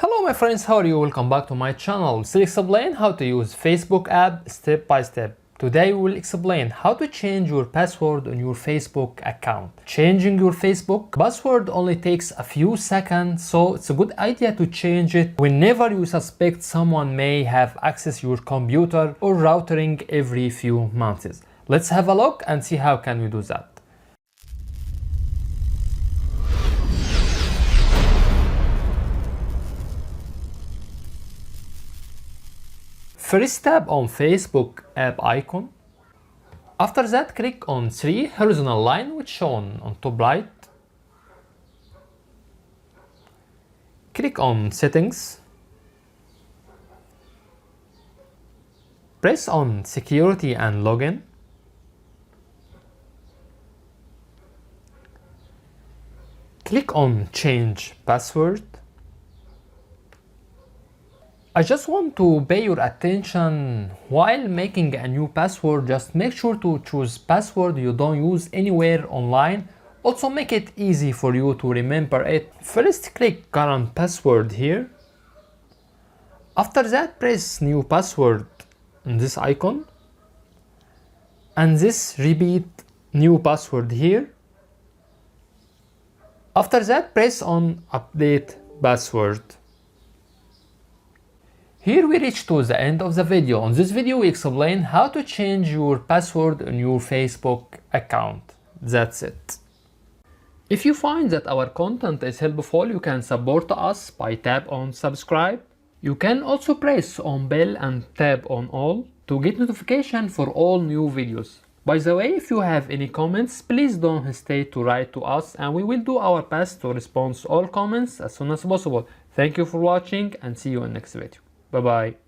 Hello my friends, how are you? Welcome back to my channel. We'll explain how to use Facebook app step by step. Today we will explain how to change your password on your Facebook account. Changing your Facebook password only takes a few seconds, so it's a good idea to change it whenever you suspect someone may have access to your computer or routering every few months. Let's have a look and see how can we do that. First, tap on Facebook app icon. After that, click on 3 horizontal line which shown on top right. Click on settings. Press on security and login. Click on change password. I just want to pay your attention while making a new password. Just make sure to choose password you don't use anywhere online. Also make it easy for you to remember it. First click current password here. After that press new password on this icon. And this repeat new password here. After that press on update password. Here we reach to the end of the video. On this video we explain how to change your password on your Facebook account. That's it. If you find that our content is helpful, you can support us by tap on subscribe. You can also press on bell and tap on all to get notification for all new videos. By the way, if you have any comments, please don't hesitate to write to us and we will do our best to respond to all comments as soon as possible. Thank you for watching and see you in next video. Bye bye.